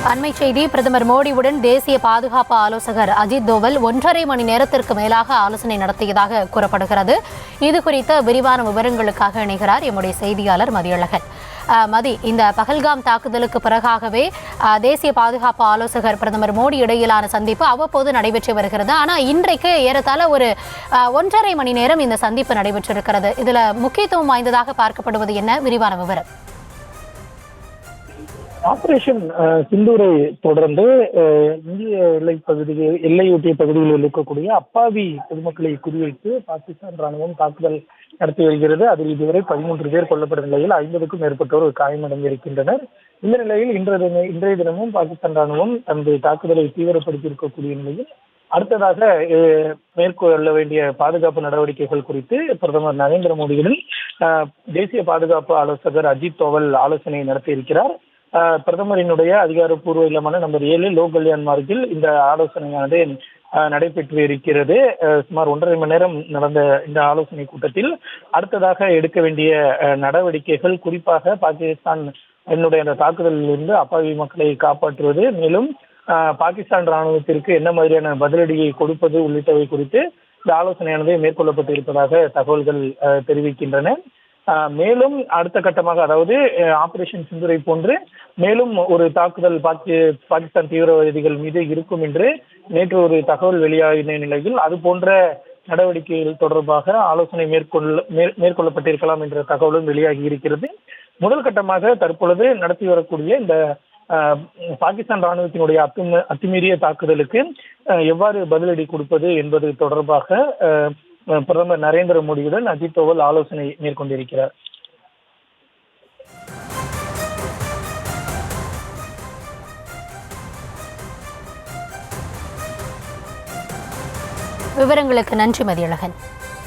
அண்மை செய்தி. பிரதமர் மோடியுடன் தேசிய பாதுகாப்பு ஆலோசகர் அஜித் தோவல் 1.5 மணி நேரத்திற்கு மேலாக ஆலோசனை நடத்தியதாக கூறப்படுகிறது. இது குறித்த விரிவான விவரங்களுக்காக இணைகிறார் எம்முடைய செய்தியாளர் மதியழகன். மதி, இந்த பகல்காம் தாக்குதலுக்கு பிறகாகவே தேசிய பாதுகாப்பு ஆலோசகர் பிரதமர் மோடி இடையிலான சந்திப்பு அவ்வப்போது நடைபெற்று வருகிறது. ஆனால் இன்றைக்கு ஏறத்தாழ ஒரு 1.5 மணி நேரம் இந்த சந்திப்பு நடைபெற்றிருக்கிறது. இதில் முக்கியத்துவம் வாய்ந்ததாக பார்க்கப்படுவது என்ன? விரிவான விவரம். ஆபரேஷன் சிந்தூரை தொடர்ந்து இந்திய எல்லையொட்டிய பகுதிகளில் இருக்கக்கூடிய அப்பாவி பொதுமக்களை குறிவைத்து பாகிஸ்தான் ராணுவம் தாக்குதல் நடத்தி வருகிறது. அதில் இதுவரை 13 பேர் கொல்லப்பட்ட நிலையில் 50க்கும் மேற்பட்டோர் காயமடைந்திருக்கின்றனர். இந்த நிலையில் இன்றைய தினமும் பாகிஸ்தான் ராணுவம் தனது தாக்குதலை தீவிரப்படுத்தி இருக்கக்கூடிய நிலையில் அடுத்ததாக மேற்கொள்ள வேண்டிய பாதுகாப்பு நடவடிக்கைகள் குறித்து பிரதமர் நரேந்திர மோடியுடன் தேசிய பாதுகாப்பு ஆலோசகர் அஜித் தோவல் ஆலோசனை நடத்தியிருக்கிறார். பிரதமரினுடைய அதிகாரப்பூர்வ இல்லமான நம்பர் 7 லோக் கல்யாண் மார்க்கில் இந்த ஆலோசனையானது நடைபெற்று இருக்கிறது. சுமார் 1.5 மணி நேரம் நடந்த இந்த ஆலோசனை கூட்டத்தில் அடுத்ததாக எடுக்க வேண்டிய நடவடிக்கைகள், குறிப்பாக பாகிஸ்தான் அந்த தாக்குதலில் இருந்து அப்பாவி மக்களை காப்பாற்றுவது, மேலும் பாகிஸ்தான் ராணுவத்திற்கு என்ன மாதிரியான பதிலடியை கொடுப்பது உள்ளிட்டவை குறித்து இந்த ஆலோசனையானது மேற்கொள்ளப்பட்டு இருப்பதாக தகவல்கள் தெரிவிக்கின்றன. மேலும் அடுத்த கட்டமாக, அதாவது ஆபரேஷன் சிந்துரை போன்று மேலும் ஒரு தாக்குதல் பாகிஸ்தான் தீவிரவாதிகள் மீது இருக்கும் என்று நேற்று ஒரு தகவல் வெளியாகின நிலையில் அது போன்ற நடவடிக்கைகள் தொடர்பாக ஆலோசனை மேற்கொள்ளப்பட்டிருக்கலாம் என்ற தகவலும் வெளியாகி இருக்கிறது. முதல் கட்டமாக தற்பொழுது நடத்தி வரக்கூடிய இந்த பாகிஸ்தான் ராணுவத்தினுடைய அத்துமீறிய தாக்குதலுக்கு எவ்வாறு பதிலடி கொடுப்பது என்பது தொடர்பாக பிரதமர் நரேந்திர மோடியுடன் அஜித் தோவல் ஆலோசனை மேற்கொண்டிருக்கிறார். விவரங்களுக்கு நன்றி மதியழகன்.